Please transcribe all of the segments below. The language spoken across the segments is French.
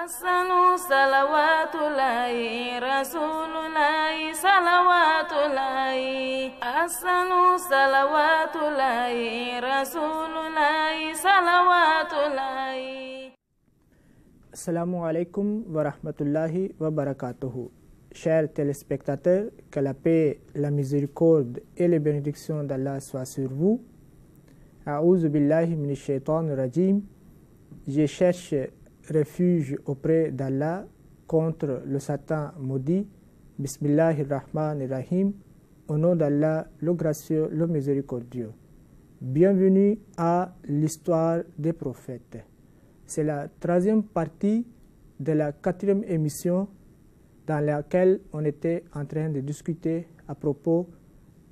Assalamu salawatullahi rasulullahi salawatullahi. Assalamu salawatullahi rasulullahi salawatullahi. Assalamu alaikum wa rahmatullahi wa barakatuhu. Chers téléspectateurs, que la paix, la miséricorde et les bénédictions d'Allah soient sur vous. A'oudhu billahi minash shaitanir rajim. Je cherche refuge auprès d'Allah contre le Satan maudit. Bismillahirrahmanirrahim. Au nom d'Allah, le gracieux, le miséricordieux. Bienvenue à l'histoire des prophètes. C'est la troisième partie de la quatrième émission dans laquelle on était en train de discuter à propos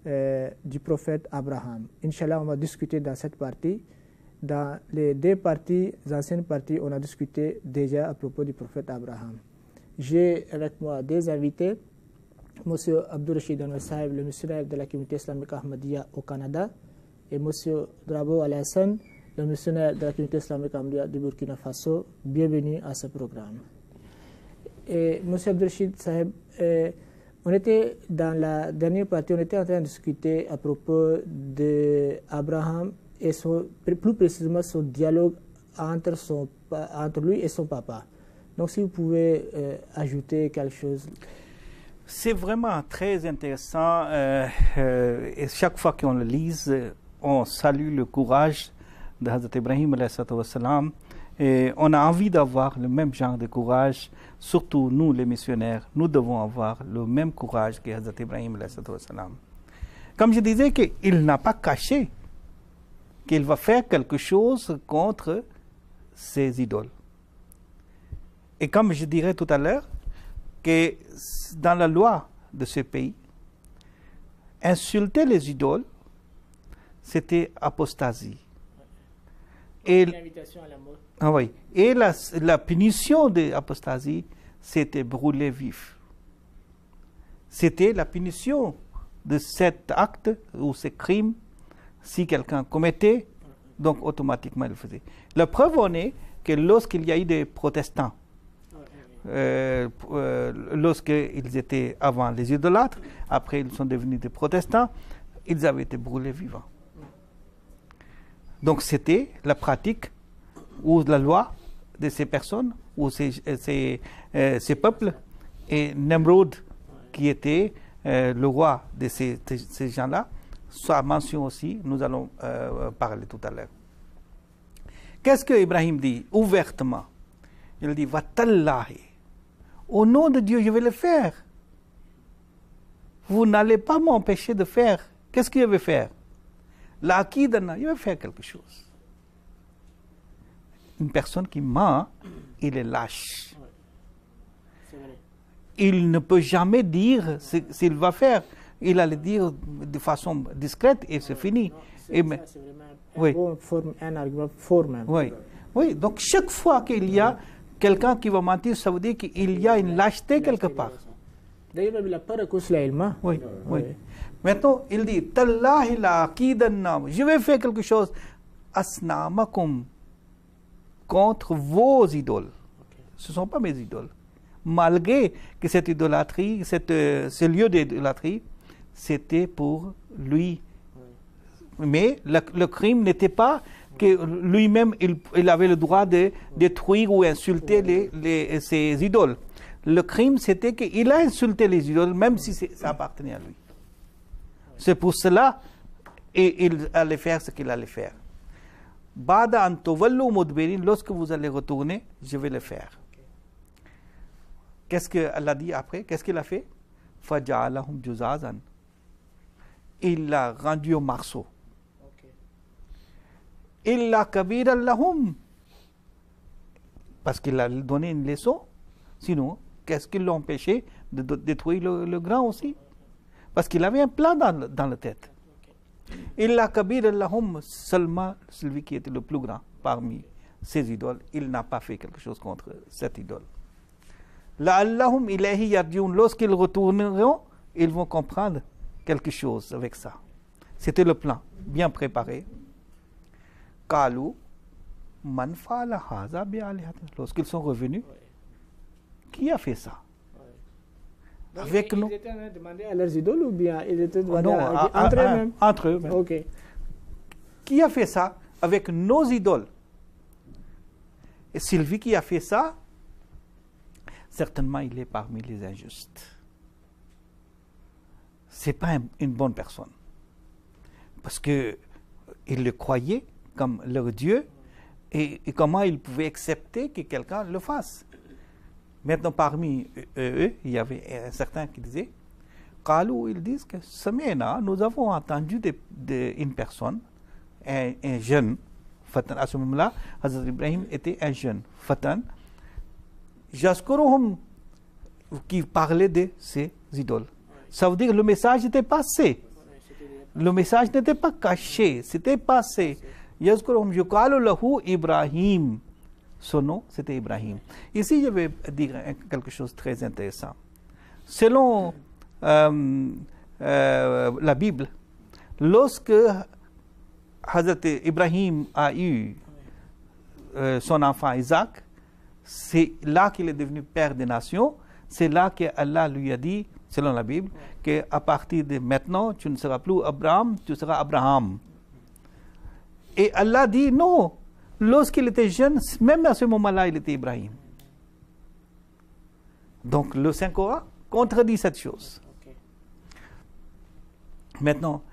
du prophète Abraham. Inch'Allah, on va discuter dans cette partie. Dans les deux parties, les anciennes parties, on a discuté déjà à propos du prophète Abraham. J'ai avec moi des invités, M. Abdul Rashid Al-Sahib, le missionnaire de la communauté islamique Ahmadiyya au Canada, et M. Drabo Al-Hassan, le missionnaire de la communauté islamique Ahmadiyya du Burkina Faso. Bienvenue à ce programme. Et M. Abdul Rashid Sahib, on était dans la dernière partie, on était en train de discuter à propos d'Abraham et plus précisément son dialogue entre lui et son papa. Donc si vous pouvez ajouter quelque chose. C'est vraiment très intéressant et chaque fois qu'on le lise, on salue le courage de Hazrat Ibrahim et on a envie d'avoir le même genre de courage, surtout nous les missionnaires, nous devons avoir le même courage que Hazrat Ibrahim. Comme je disais, qu'il n'a pas caché qu'il va faire quelque chose contre ses idoles. Et comme je dirais tout à l'heure, que dans la loi de ce pays, insulter les idoles, c'était apostasie. Et l'invitation à la mort. Ah oui. Et la punition de l'apostasie, c'était brûler vif. C'était la punition de cet acte ou ce crime. Si quelqu'un commettait, donc automatiquement il le faisait. La preuve en est que lorsqu'il y a eu des protestants, lorsqu'ils étaient avant les idolâtres, après ils sont devenus des protestants, ils avaient été brûlés vivants. Donc c'était la pratique ou la loi de ces personnes ou ces peuples, et Nemrod, qui était le roi de ces gens-là, sa mention aussi, nous allons parler tout à l'heure. Qu'est-ce que Ibrahim dit ouvertement? Il dit Watallahi, au nom de Dieu, je vais le faire. Vous n'allez pas m'empêcher de faire. Qu'est-ce qu'il veut faire? L'aqidana, il veut faire quelque chose. Une personne qui ment, il est lâche. Il ne peut jamais dire s'il va faire. Il allait dire de façon discrète et c'est fini. C'est vraiment un argument fort même. Oui. Oui, donc chaque fois qu'il y a quelqu'un qui va mentir, ça veut dire qu'il y a une lâcheté quelque part. D'ailleurs, il n'a pas recours à l'ilma. Oui, oui. Maintenant, il dit Tallahi la aqidanna, je vais faire quelque chose. Asnamakum, contre vos idoles. Ce ne sont pas mes idoles. Malgré que cette idolâtrie, ce lieu d'idolâtrie, c'était pour lui. Mais le crime n'était pas que lui-même, il avait le droit de détruire ou insulter ses idoles. Le crime, c'était qu'il a insulté les idoles, même si ça appartenait à lui. C'est pour cela qu'il allait faire ce qu'il allait faire. Bada an tawallu mudbirin, lorsque vous allez retourner, je vais le faire. Qu'est-ce qu'Allah dit après? Qu'est-ce qu'il a fait? Faja'alahum juzazan. Il l'a rendu au marceau. Illa kabiran lahum. Parce qu'il a donné une leçon. Sinon, qu'est-ce qui l'a empêché de détruire le grand aussi? Parce qu'il avait un plan dans la tête. Illa kabiran lahum, seulement celui qui était le plus grand parmi ses idoles, il n'a pas fait quelque chose contre cette idole. La'allahum ilayhi yarji'un, lorsqu'ils retourneront, ils vont comprendre quelque chose avec ça. C'était le plan, bien préparé. Kalu man fa'ala haza bi alihatina. Lorsqu'ils sont revenus, qui a fait ça? Donc, Avec nous. Ils étaient en train de demander à leurs idoles ou bien ils étaient demandés Non, entre eux-mêmes? Entre eux. Même. Ok. Qui a fait ça avec nos idoles? Et Sylvie qui a fait ça, certainement il est parmi les injustes. Ce n'est pas une bonne personne. Parce qu'ils le croyaient comme leur Dieu et comment ils pouvaient accepter que quelqu'un le fasse. Maintenant, parmi eux, il y avait un certain qui disait, Kalou, ils disent que nous avons entendu une personne, un jeune, Fatan, à ce moment-là, Hazrat Ibrahim était un jeune, Fatan, Jaskuruhum, qui parlait de ses idoles. Ça veut dire que le message était passé. Le message n'était pas caché, c'était passé. Jaskuruhum yuqalu lahu Ibrahim. Son nom, c'était Ibrahim. Ici, je vais dire quelque chose de très intéressant. Selon la Bible, lorsque Hazrat Ibrahim a eu son enfant Isaac, c'est là qu'il est devenu père des nations. C'est là que Allah lui a dit, selon la Bible, qu'à partir de maintenant, tu ne seras plus Abraham, tu seras Abraham. Et Allah dit non. Lorsqu'il était jeune, même à ce moment-là, il était Ibrahim. Donc le Saint-Coran contredit cette chose. Okay. Maintenant,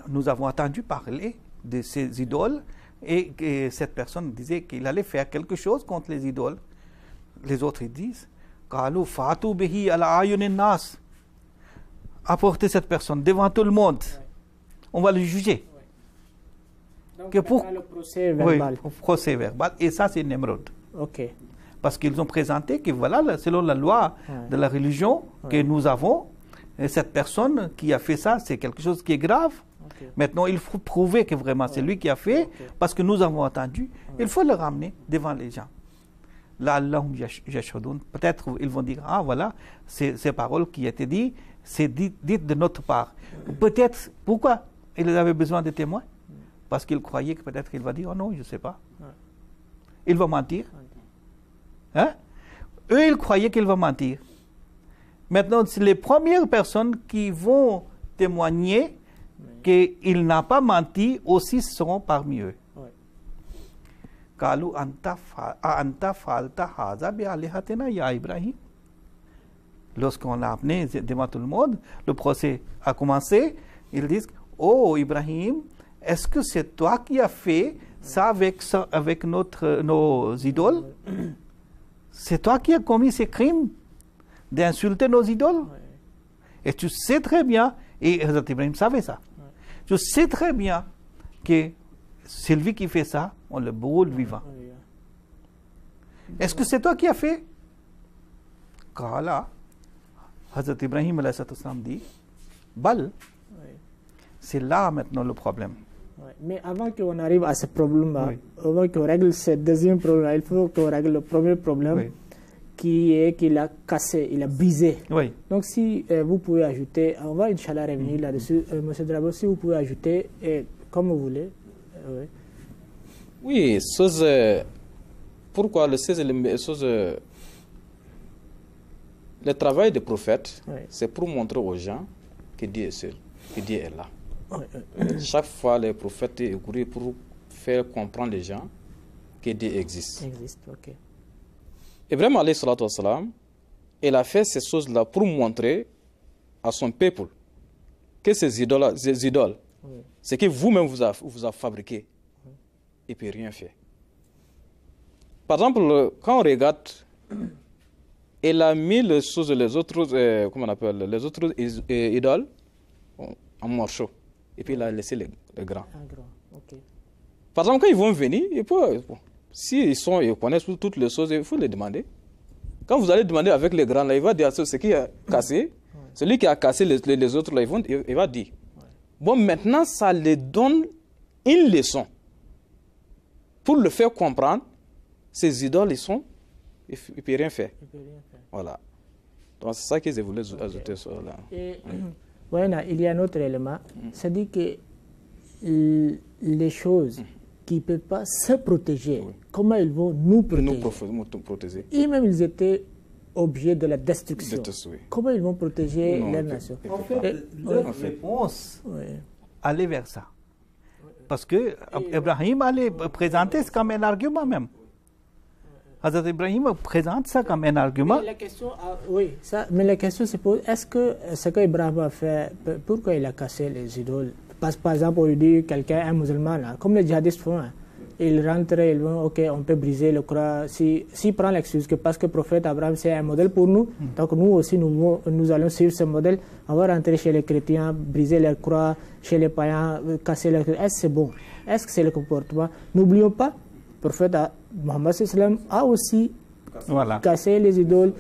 nous avons entendu parler de ces idoles et que cette personne disait qu'il allait faire quelque chose contre les idoles. Les autres ils disent, Kalu fatu bihi ala ayunin nas. Apportez cette personne devant tout le monde. Ouais. On va le juger. Donc, que pour le procès verbal. Oui, procès verbal. Et ça, c'est Nemrod. Ok. Parce qu'ils ont présenté que voilà, selon la loi de la religion que nous avons, cette personne qui a fait ça, c'est quelque chose qui est grave. Okay. Maintenant, il faut prouver que vraiment c'est lui qui a fait, parce que nous avons entendu. Il faut le ramener devant les gens. Là, Allahum yashhadun. Peut-être ils vont dire, ah voilà, ces paroles qui étaient dites, c'est dites de notre part. Peut-être, pourquoi ils avaient besoin de témoins? Parce qu'il croyait que peut-être qu'il va dire, oh non, je ne sais pas. Il va mentir. Hein? Eux, ils croyaient qu'il va mentir. Maintenant, c'est les premières personnes qui vont témoigner qu'il n'a pas menti, aussi seront parmi eux. Kalu anta falta haza bi alihatina ya Ibrahim. Lorsqu'on l'a amené devant tout le monde, le procès a commencé. Ils disent, oh Ibrahim, est-ce que c'est toi qui as fait ça avec nos idoles? C'est toi qui as commis ces crimes d'insulter nos idoles? Et tu sais très bien, et Hazrat Ibrahim savait ça, tu sais très bien que celui qui fait ça, on le brûle vivant. Est-ce que c'est toi qui as fait? Kala, Hazrat Ibrahim dit, Bal, c'est là maintenant le problème. Mais avant qu'on arrive à ce problème-là, avant qu'on règle ce deuxième problème, il faut qu'on règle le premier problème, qui est qu'il a cassé, il a brisé. Donc si vous pouvez ajouter, on va Inch'Allah revenir là-dessus. Monsieur Drabo, si vous pouvez ajouter, comme vous voulez. Oui, pourquoi le travail des prophètes, c'est pour montrer aux gens que Dieu est seul, que Dieu est là. Chaque fois, les prophètes est couru pour faire comprendre les gens que Dieu existe. Ibrahim alayhi salatu wassalam, il a fait ces choses-là pour montrer à son peuple que ces idoles, c'est que vous-même vous a fabriqué et puis rien fait. Par exemple, quand on regarde, il a mis les autres, comment on appelle, les autres idoles en morceaux. Et puis il a laissé les grands. Par exemple, quand ils vont venir, s'ils connaissent toutes les choses, il faut les demander. Quand vous allez demander avec les grands, là, il va dire ce qui a cassé. Celui qui a cassé les autres, là, il va dire. Bon, maintenant, ça les donne une leçon. Pour le faire comprendre, ces idoles, ils ne peuvent rien faire. Voilà. Donc, c'est ça que je voulais ajouter sur là. Voilà, il y a un autre élément, c'est-à-dire que les choses qui ne peuvent pas se protéger, comment ils vont nous protéger? Protéger. Et même ils étaient objet de la destruction. Oui. Comment ils vont protéger Non, leur nation? En fait, leur réponse allait vers ça. Parce que Ibrahim allait présenter ça comme un argument même. Hazrat Ibrahim présente ça comme un argument. Mais la question, oui, ça, mais la question se pose, est-ce que ce qu'Ibrahim a fait, pourquoi il a cassé les idoles? Parce que par exemple, on lui dit quelqu'un, un musulman, là, comme les djihadistes font, hein, ils rentrent, ils vont, ok, on peut briser le croix. S'il prend l'excuse que parce que le prophète Abraham c'est un modèle pour nous, donc nous aussi nous allons suivre ce modèle, on va rentrer chez les chrétiens, briser leur croix, chez les païens, casser leur croix. Est-ce que c'est bon? Est-ce que c'est le comportement? N'oublions pas, le prophète Mohammed a aussi cassé les idoles,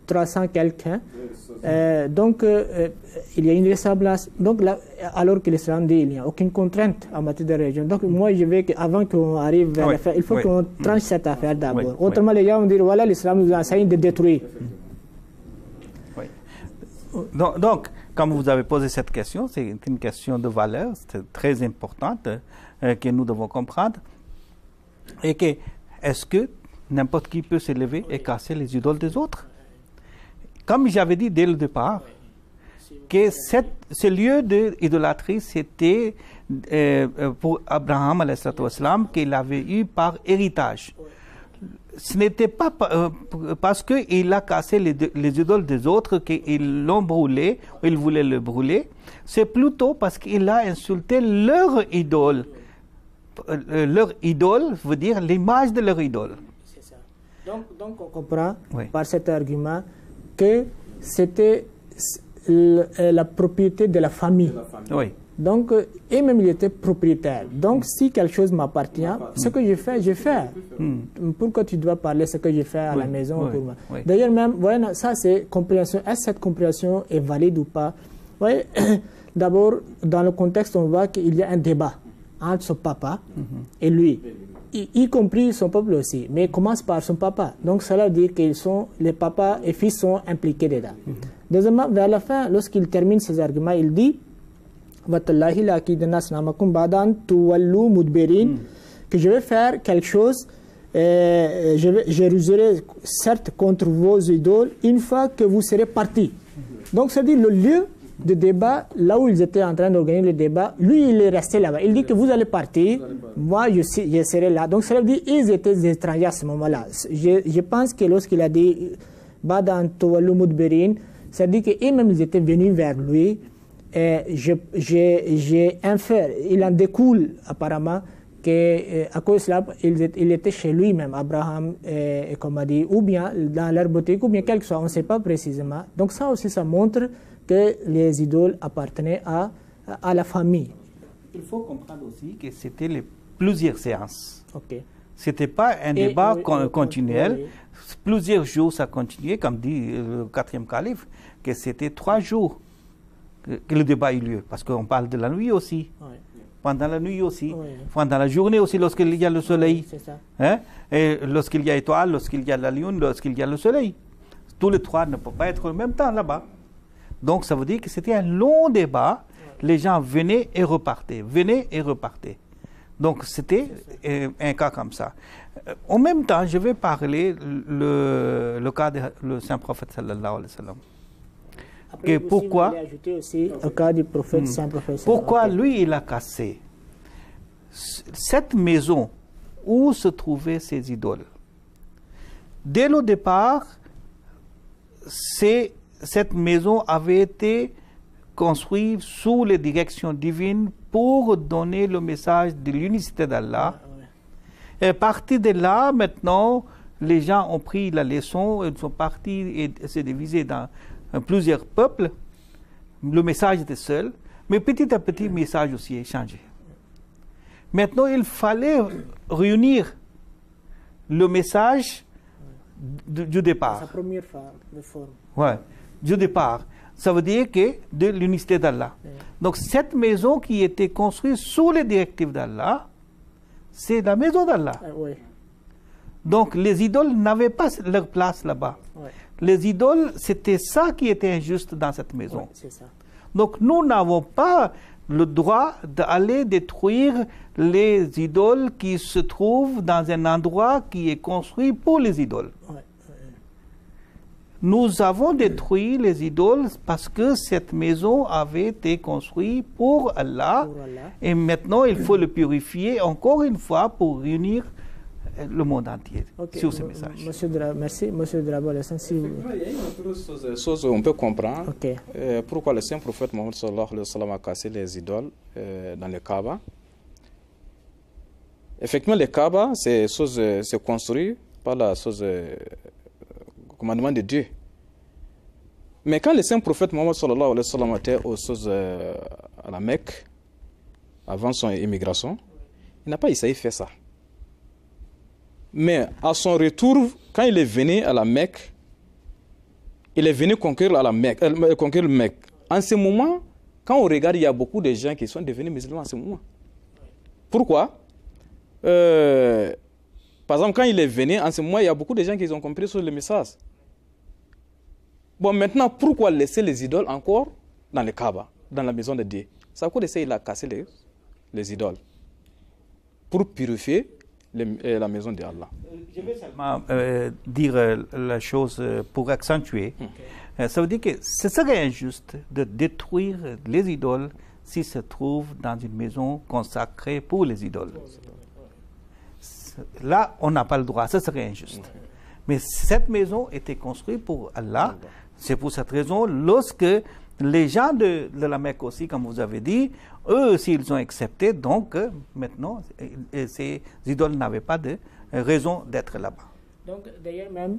300 quelqu'un. Donc, il y a une ressemblance. Donc, là, alors que l'islam dit qu'il n'y a aucune contrainte en matière de religion. Donc, moi, je veux qu'avant qu'on arrive vers la fin, il faut qu'on tranche cette affaire d'abord. Autrement, les gens vont dire voilà, l'islam nous enseigne de détruire. Donc, comme vous avez posé cette question, c'est une question de valeur, c'est très importante que nous devons comprendre. Et que, est-ce que n'importe qui peut se lever et casser les idoles des autres? Comme j'avais dit dès le départ, que ce lieu d'idolâtrie, c'était pour Abraham, qu'il avait eu par héritage. Ce n'était pas parce qu'il a cassé les idoles des autres qu'ils l'ont brûlé, ou ils voulaient le brûler. C'est plutôt parce qu'il a insulté leur idole. Leur idole veut dire l'image de leur idole. C'est ça. Donc on comprend par cet argument que c'était la propriété de la famille. Oui. Donc, et même il était propriétaire. Donc, si quelque chose m'appartient, ce que je fais, je fais. Pourquoi tu dois parler ce que je fais à la maison pour moi? D'ailleurs, même, voilà, ça c'est compréhension. Est-ce que cette compréhension est valide ou pas? D'abord, dans le contexte, on voit qu'il y a un débat entre son papa et lui. Y compris son peuple aussi, mais il commence par son papa. Donc cela veut dire que les papas et fils sont impliqués dedans. Deuxièmement, vers la fin, lorsqu'il termine ses arguments, il dit que je vais faire quelque chose, je ruserai certes contre vos idoles une fois que vous serez partis. Donc ça dit le lieu de débat, là où ils étaient en train d'organiser le débat, lui il est resté là-bas. Il dit que vous allez partir, moi je serai là. Donc ça veut dire qu'ils étaient des étrangers à ce moment-là. Je pense que lorsqu'il a dit Badan Tawallu Mudbirin, ça dit qu'eux-mêmes ils étaient venus vers lui. J'ai inféré, il en découle apparemment qu'à cause de cela, il était chez lui-même, Abraham, comme a dit, ou bien dans leur boutique, ou bien quelque chose, on ne sait pas précisément. Donc ça aussi, ça montre que les idoles appartenaient à la famille. Il faut comprendre aussi que c'était plusieurs séances. Okay. Ce n'était pas un débat continuel. Plusieurs jours, ça continuait, comme dit le quatrième calife, que c'était 3 jours que le débat eut lieu. Parce qu'on parle de la nuit aussi. Pendant la nuit aussi. Pendant la journée aussi, lorsqu'il y a le soleil. C'est ça. Hein? Et lorsqu'il y a étoile, lorsqu'il y a la lune, lorsqu'il y a le soleil. Tous les 3 ne peuvent pas être en même temps là-bas. Donc ça veut dire que c'était un long débat. Les gens venaient et repartaient, Donc c'était un cas comme ça. En même temps, je vais parler le cas du saint prophète sallallahu alayhi wa sallam. Après, pourquoi vous ajouter aussi au cas du prophète saint prophète. Pourquoi lui il a cassé cette maison où se trouvaient ces idoles? Dès le départ, cette maison avait été construite sous les directions divines pour donner le message de l'unicité d'Allah. Et à partir de là, maintenant, les gens ont pris la leçon, ils sont partis et se divisés dans plusieurs peuples. Le message était seul, mais petit à petit, le message aussi a changé. Maintenant, il fallait réunir le message du départ. Sa première forme. Ouais, du départ. Ça veut dire que de l'unicité d'Allah. Donc cette maison qui était construite sous les directives d'Allah, c'est la maison d'Allah. Donc les idoles n'avaient pas leur place là-bas. Les idoles, c'était ça qui était injuste dans cette maison. C'est ça. Donc nous n'avons pas le droit d'aller détruire les idoles qui se trouvent dans un endroit qui est construit pour les idoles. nous avons détruit les idoles parce que cette maison avait été construite pour Allah, et maintenant il faut le purifier encore une fois pour réunir le monde entier sur ce message. Merci, Monsieur Drabo. Il y a une autre chose on peut comprendre. Pourquoi le saint prophète Mohammed sallallahu alayhi wa sallam a cassé les idoles dans le Kaaba. Effectivement, le Kaaba, c'est construit par le commandement de Dieu. Mais quand le saint prophète Mohammed sallallahu alayhi wa sallam était à la Mecque, avant son immigration, il n'a pas essayé de faire ça. Mais à son retour, quand il est venu à la Mecque, il est venu conquérir le Mecque. En ce moment, quand on regarde, il y a beaucoup de gens qui sont devenus musulmans en ce moment. Pourquoi? Par exemple, quand il est venu, en ce moment, il y a beaucoup de gens qui ont compris sur le message. Bon, maintenant, pourquoi laisser les idoles encore dans le Kaaba, dans la maison de Dieu? C'est à cause de ça qu'il a cassé les idoles. Pour purifier la maison d'Allah. Je vais seulement dire la chose pour accentuer. Ça veut dire que ce serait injuste de détruire les idoles s'ils se trouvent dans une maison consacrée pour les idoles. Là, on n'a pas le droit, ce serait injuste. Mais cette maison était construite pour Allah. C'est pour cette raison, lorsque les gens de la Mecque aussi, comme vous avez dit, eux aussi, ils ont accepté. Donc, maintenant, ces idoles n'avaient pas de raison d'être là-bas. Donc, d'ailleurs, même,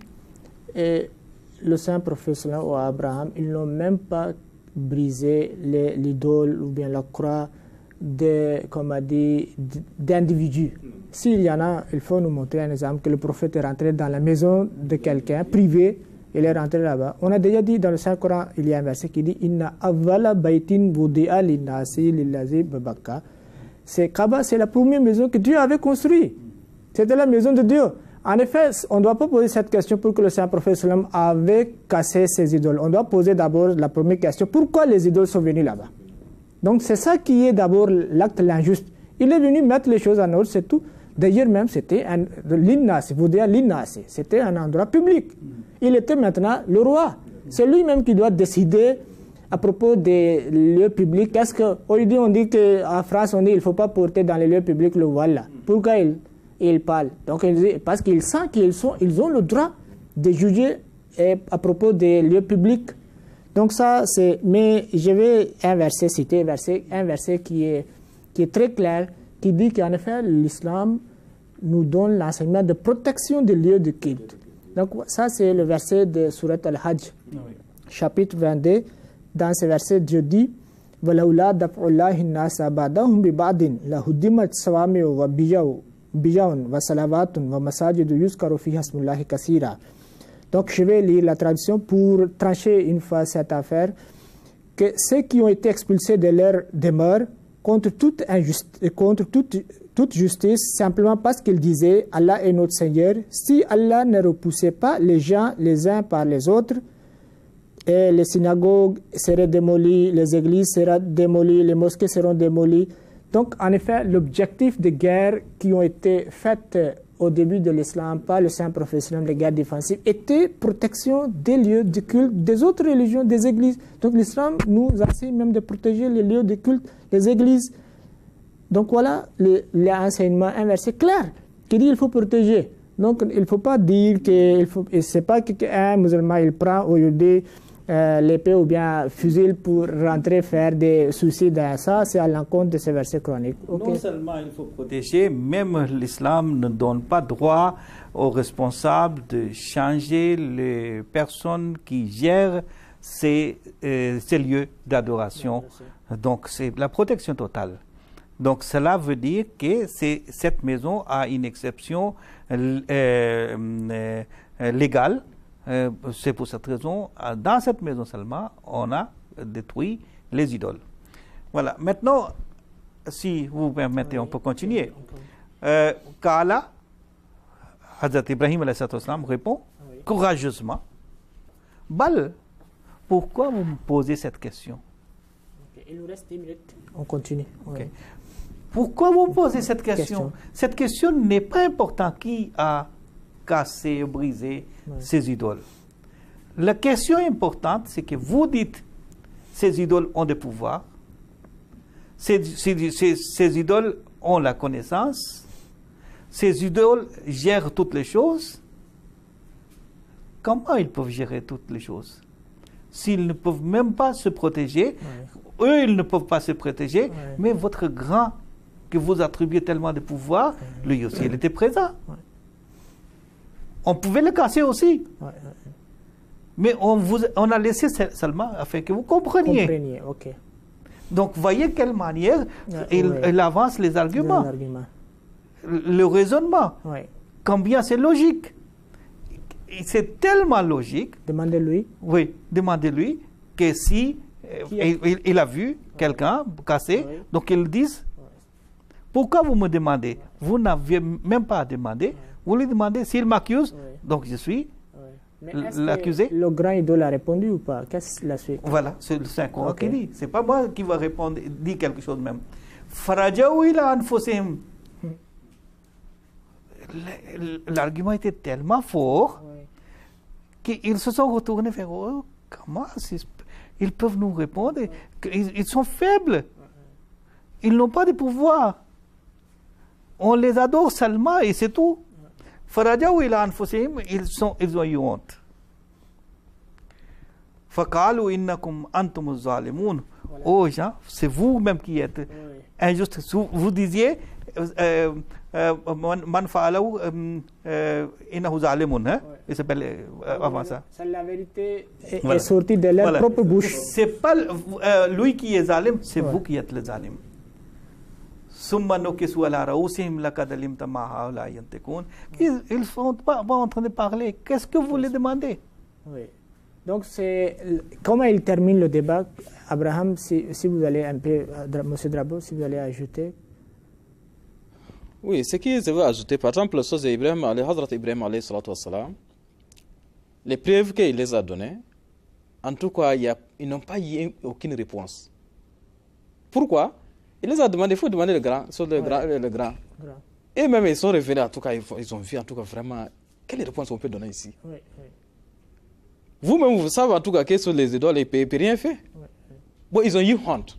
le saint prophète ou Abraham, ils n'ont même pas brisé l'idole ou bien la croix d'individus. S'il y en a, il faut nous montrer un exemple que le prophète est rentré dans la maison de quelqu'un, privé, il est rentré là-bas. On a déjà dit dans le Saint-Coran, il y a un verset qui dit Inna awwala baytin wudi'a linnasi lillazi babakka. C'est Kaaba, c'est la première maison que Dieu avait construite. C'était la maison de Dieu. En effet, on ne doit pas poser cette question pour que le Saint-Prophète avait cassé ses idoles. On doit poser d'abord la première question, pourquoi les idoles sont venues là-bas? Donc c'est ça qui est d'abord l'acte l'injuste. Il est venu mettre les choses en ordre, c'est tout. D'ailleurs même, c'était l'innas, c'était un endroit public. Il était maintenant le roi. C'est lui-même qui doit décider à propos des lieux publics. Qu'est-ce qu'aujourd'hui on dit qu'en France, on dit qu'il ne faut pas porter dans les lieux publics le voile là. Pourquoi il parle? Donc, parce qu'ils sentent qu'ils ont le droit de juger à propos des lieux publics. Donc ça, c'est... Mais je vais citer un verset qui est très clair, qui dit qu'en effet, l'islam nous donne l'enseignement de protection des lieux de culte. Donc ça, c'est le verset de Surat Al-Hajj, chapitre 22. Dans ce verset, Dieu dit وَلَوْلَا دَفْعُ اللَّهِ النَّاسَ بَعْضَهُمْ بِبَعْضٍ لَهُدِّمَتْ صَوَامِعُ وَبِيَعٌ وَصَلَوَاتٌ وَمَسَاجِدُ يُذْكَرُ فِيهَا اسْمُ اللَّهِ كَثِيرًا. Donc je vais lire la traduction pour trancher une fois cette affaire, que ceux qui ont été expulsés de leur demeure contre toute justice, simplement parce qu'ils disaient Allah est notre Seigneur, si Allah ne repoussait pas les gens les uns par les autres, et les synagogues seraient démolies, les églises seraient démolies, les mosquées seront démolies. Donc en effet, l'objectif des guerres qui ont été faites au début de l'islam par le saint prophète, les guerres défensives, était protection des lieux de culte, des autres religions, des églises. Donc l'islam nous enseigne même de protéger les lieux de culte, les églises. Donc voilà l'enseignement inversé clair qui dit qu'il faut protéger. Donc il ne faut pas dire que c'est pas qu'un musulman il prend aujourd'hui l'épée ou bien fusil pour rentrer faire des suicides. Ça, c'est à l'encontre de ces versets chroniques. Non seulement il faut protéger, même l'islam ne donne pas droit aux responsables de changer les personnes qui gèrent ces lieux d'adoration. Donc c'est la protection totale. Donc cela veut dire que cette maison a une exception légale. C'est pour cette raison, dans cette maison seulement, on a détruit les idoles. Voilà. Maintenant, si vous permettez, on peut continuer. Kala, Hazrat Ibrahim répond courageusement. Bal, pourquoi vous me posez cette question? Il nous reste 10 minutes. On continue. Okay. Pourquoi vous me posez cette question? Cette question n'est pas importante. Qui a cassé, brisé ces idoles? la question importante, c'est que vous dites, ces idoles ont des pouvoirs, ces idoles ont la connaissance, ces idoles gèrent toutes les choses. Comment ils peuvent gérer toutes les choses? S'ils ne peuvent même pas se protéger, eux, ils ne peuvent pas se protéger, mais votre grand, que vous attribuez tellement de pouvoir, lui aussi, il était présent. On pouvait le casser aussi. Mais on a laissé seulement afin que vous compreniez. Donc, voyez quelle manière il avance les arguments. Le raisonnement. Combien c'est logique. C'est tellement logique. Demandez-lui. Oui, demandez-lui que si il a vu quelqu'un cassé, donc ils disent, pourquoi vous me demandez? Vous n'avez même pas demandé. Vous lui demandez s'il m'accuse, donc je suis l'accusé. Le grand idole a répondu ou pas? Qu'est-ce qu'il a fait? Voilà, c'est le Saint-Coran qui dit. C'est pas moi qui va répondre, dire quelque chose même. Farajaou ila anfusihim. L'argument était tellement fort qu'ils se sont retournés vers eux. Comment ils peuvent nous répondre? Ils sont faibles. Ils n'ont pas de pouvoir. On les adore seulement et c'est tout. Farajaou ila anfusihim, ils ont eu honte. Faqalu innakum antumuz zalimun. Oh gens, c'est vous-même qui êtes injuste. Vous disiez man fa'alahu innahu zalimun. Il s'appelle avant ça. La vérité est sortie de leur propre bouche. C'est pas lui qui est zalim, c'est vous qui êtes le zalim. Ils ne sont pas en train de parler. Qu'est-ce que vous les demandez? Donc, c'est comment il termine le débat. Abraham, si vous allez un peu, M. Drabo, si vous allez ajouter. Oui, ce que je veux ajouter, par exemple, le Ibrahim, Hazrat Ibrahim, les preuves qu'il les a données, en tout cas, ils n'ont pas eu aucune réponse. Pourquoi? Il les a demandé, il faut demander le grand. Et même ils sont revenus, en tout cas, ils ont vu en tout cas vraiment, quelle réponse on peut donner ici? Vous-même, vous savez en tout cas quelles sont les idoles, ils ne peuvent rien faire. Bon, ils ont eu honte.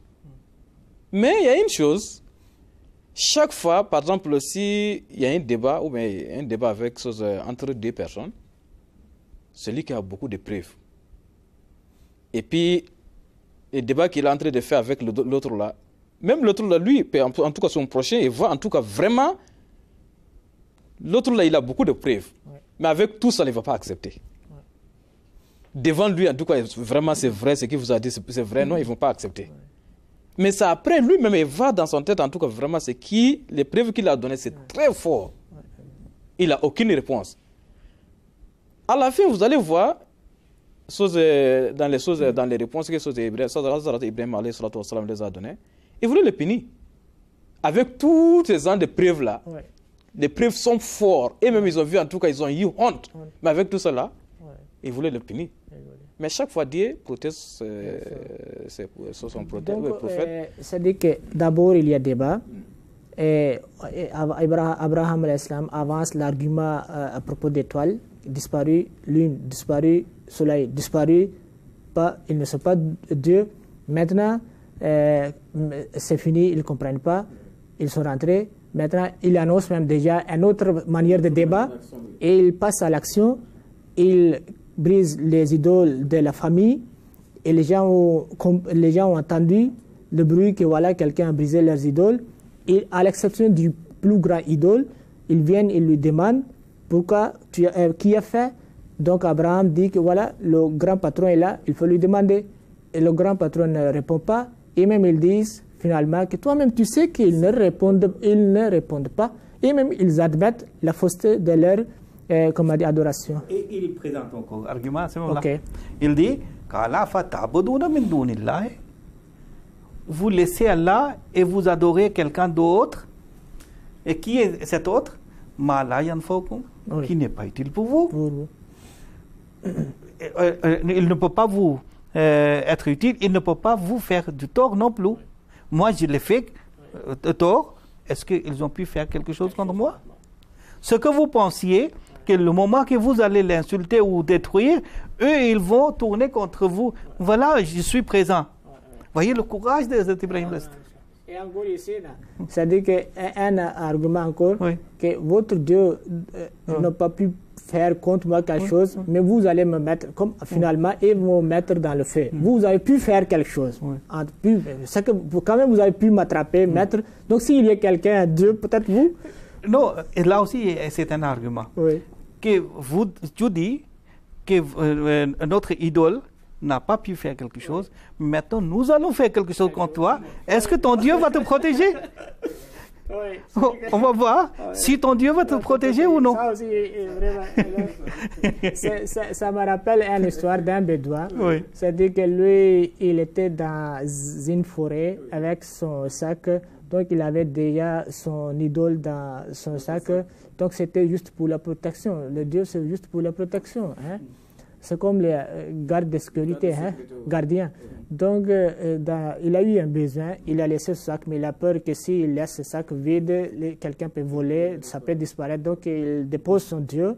Mais il y a une chose, chaque fois, par exemple, s'il y a un débat, ou bien un débat avec, entre deux personnes, celui qui a beaucoup de preuves. Et puis, le débat qu'il est en train de faire avec l'autre là, même l'autre là, lui, en tout cas son prochain, il voit en tout cas vraiment, l'autre là, il a beaucoup de preuves. Mais avec tout ça, il ne va pas accepter. Devant lui, en tout cas, vraiment c'est vrai, ce qu'il vous a dit, c'est vrai, non, ils ne vont pas accepter. Mais ça, après, lui-même, il va dans son tête, en tout cas, vraiment, les preuves qu'il a données, c'est très fort. Il n'a aucune réponse. À la fin, vous allez voir, dans les réponses que Ibrahim les a données, il voulait les punir. Avec tous ces ans de preuves-là, les preuves sont fortes. Et même, ils ont vu, en tout cas, ils ont eu honte. Mais avec tout cela, ils voulaient le punir. Mais chaque fois, Dieu protège son prophète. C'est-à-dire que d'abord, il y a débat. Et Abraham avance l'argument à propos d'étoiles. Disparu, lune, disparu, soleil, disparu. Ils ne sont pas Dieu. Maintenant, c'est fini, ils ne comprennent pas. Ils sont rentrés. Maintenant, il annonce même déjà une autre manière de débat. Et il passe à l'action. Il brise les idoles de la famille et les gens ont entendu le bruit que voilà, quelqu'un a brisé leurs idoles. Et à l'exception du plus grand idole, ils viennent et lui demandent pourquoi qui a fait. Donc Abraham dit que voilà, le grand patron est là, il faut lui demander. Et le grand patron ne répond pas. Et même ils disent finalement que toi-même tu sais qu'ils ne répondent pas. Et même ils admettent la fausseté de leur adoration. Et il présente encore argument à ce moment-là. Il dit vous laissez Allah et vous adorez quelqu'un d'autre. Et qui est cet autre? Qui n'est pas utile pour vous. Il ne peut pas vous être utile, il ne peut pas vous faire du tort non plus. Moi, je l'ai fait tort. Est-ce qu'ils ont pu faire quelque chose contre moi? Ce que vous pensiez, que le moment que vous allez l'insulter ou détruire, eux, ils vont tourner contre vous. Voilà, je suis présent. Voyez le courage de Hazrat Ibrahim. Et encore ici, c'est-à-dire qu'un argument encore, Oui. que votre Dieu n'a pas pu faire contre moi quelque chose, mais vous allez me mettre, comme finalement, et me mettre dans le feu. Vous avez pu faire quelque chose. C'est que quand même, vous avez pu m'attraper, mettre. Donc, s'il y a quelqu'un, Dieu, peut-être vous. Non, et là aussi, c'est un argument. Oui. Que tu dis que notre idole n'a pas pu faire quelque chose. Maintenant, nous allons faire quelque chose contre toi. Est-ce que ton Dieu va te protéger? On va voir si ton Dieu va te protéger ou non. Ça aussi, vraiment, ça me rappelle une histoire d'un bédouin. Oui. C'est-à-dire que lui, il était dans une forêt avec son sac. Donc, il avait déjà son idole dans son sac. Donc, c'était juste pour la protection. Le Dieu, c'est juste pour la protection. Hein? C'est comme les gardes de sécurité, hein? Gardiens. Donc, il a eu un besoin, il a laissé ce sac, mais il a peur que s'il laisse ce sac vide, quelqu'un peut voler, ça peut disparaître. Donc, il dépose son Dieu,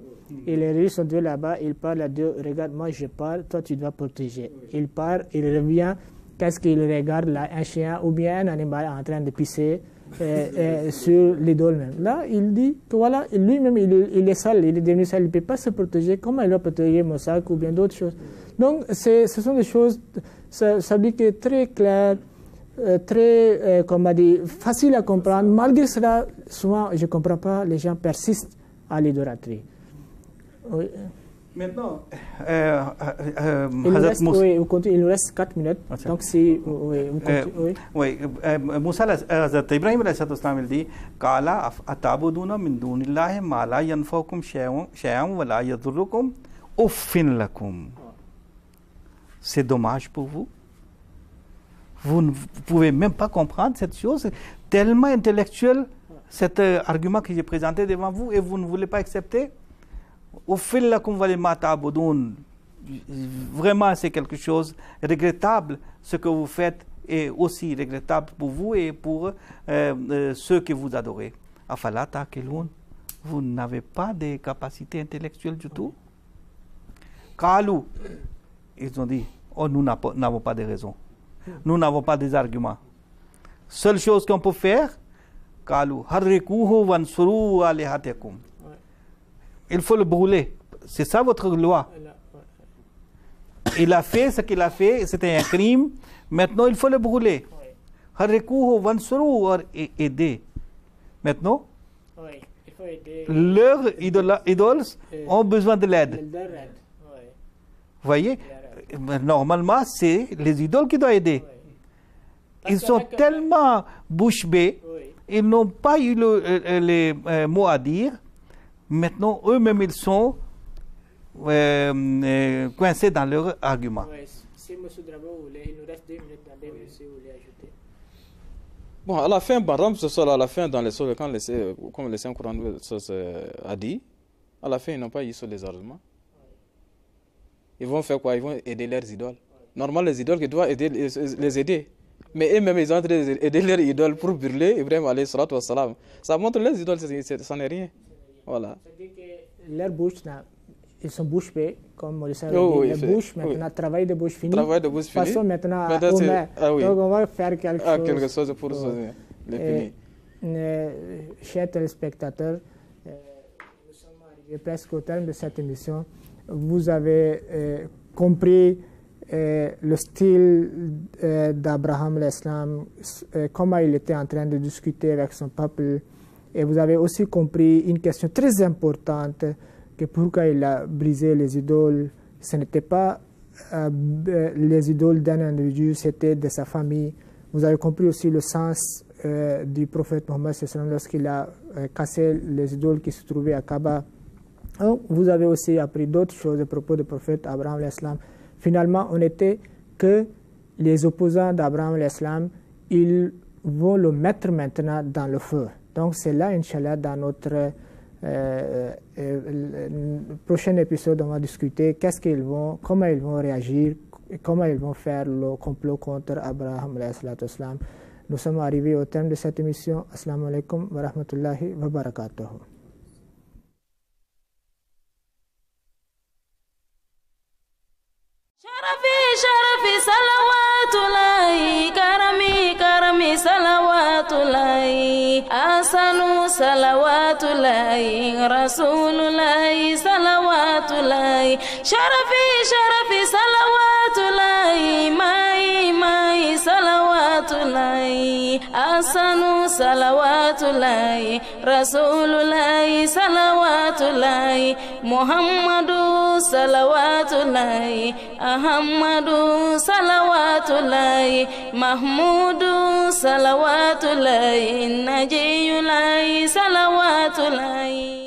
il réunit son Dieu là-bas, il parle à Dieu, regarde, moi je pars, toi tu dois protéger. Il part, il revient, qu'est-ce qu'il regarde là? Un chien ou bien un animal en train de pisser sur l'idole même. Là, il dit que voilà, lui-même, il est sale, il est devenu sale, il ne peut pas se protéger. Comment il va protéger mon sac ou bien d'autres choses? Donc, ce sont des choses, ça dit que très clair, très, comment dire, facile à comprendre. Malgré cela, souvent, je ne comprends pas, les gens persistent à l'idolâtrie. Oui. Maintenant, il nous reste 4 minutes. Donc, si vous continuez. Moussa Hazrat Ibrahim il dit Kala atabuduna min dunillahi ma la yanfa'ukum shay'an wa la yadurrukum uffin lakum. C'est dommage pour vous. Vous ne pouvez même pas comprendre cette chose. Tellement intellectuel, cet argument que j'ai présenté devant vous, et vous ne voulez pas accepter. Vraiment, c'est quelque chose regrettable. Ce que vous faites est aussi regrettable pour vous et pour ceux que vous adorez. Afala ta'qilun, vous n'avez pas de capacité intellectuelle du tout. Kalu, ils ont dit, oh, nous n'avons pas de raison. Nous n'avons pas des arguments. Seule chose qu'on peut faire, Kalu, harrikuhu wansuru alihatakum. Il faut le brûler. C'est ça votre loi. Il a fait ce qu'il a fait, c'était un crime. Maintenant, il faut le brûler. Harrikuhu wansuru, aider. Maintenant, leurs idoles ont besoin de l'aide. Vous voyez, normalement, c'est les idoles qui doivent aider. Ils sont tellement bouche bée, ils n'ont pas eu les mots à dire. Maintenant, eux-mêmes, ils sont coincés dans leurs arguments. Si M. Drabo voulait, il nous reste 2 minutes dans 2 minutes, si vous voulez ajouter. Bon, à la fin, Baram, ce soir, à la fin, dans les sols, comme le Saint-Courant a dit, à la fin, ils n'ont pas eu sur les arguments. Ils vont faire quoi? Ils vont aider leurs idoles. Normalement, les idoles qui doivent les aider. Mais eux-mêmes, ils ont en train d'aider leurs idoles pour brûler Ibrahim alayhi salatu wa salam. Ça montre les idoles, ça n'est rien. Voilà. C'est-à-dire que leur bouche, ils sont bouche bée, comme Maurice a dit. La bouche, maintenant, travail de bouche fini. Travail de bouche fini. Passons maintenant aux mains. Donc, on va faire quelque chose pour les finis. Chers téléspectateurs, nous sommes arrivés presque au terme de cette émission. Vous avez compris le style d'Abraham l'Islam, comment il était en train de discuter avec son peuple. Et vous avez aussi compris une question très importante, que pourquoi il a brisé les idoles. Ce n'était pas les idoles d'un individu, c'était de sa famille. Vous avez compris aussi le sens du prophète Mohammed lorsqu'il a cassé les idoles qui se trouvaient à Kaaba. Vous avez aussi appris d'autres choses à propos du prophète Abraham l'Islam. Finalement, on n'était que les opposants d'Abraham l'Islam. Ils vont le mettre maintenant dans le feu. Donc c'est là, Inch'Allah, dans notre prochain épisode, on va discuter comment ils vont réagir, comment ils vont faire le complot contre Abraham alayhi salatu wassalam. Nous sommes arrivés au terme de cette émission. Assalamu alaikum wa rahmatullahi wa barakatuh. شرفي صلوات الله كرمي صلوات الله أحسن صلوات الله رسول الله صلوات الله شرفي صلوات الله ماي صلوات الله أحسن صلوات الله رسول الله صلوات الله محمد صلوات الله أحمد صلوات الله محمود صلوات الله نجي الله صلوات الله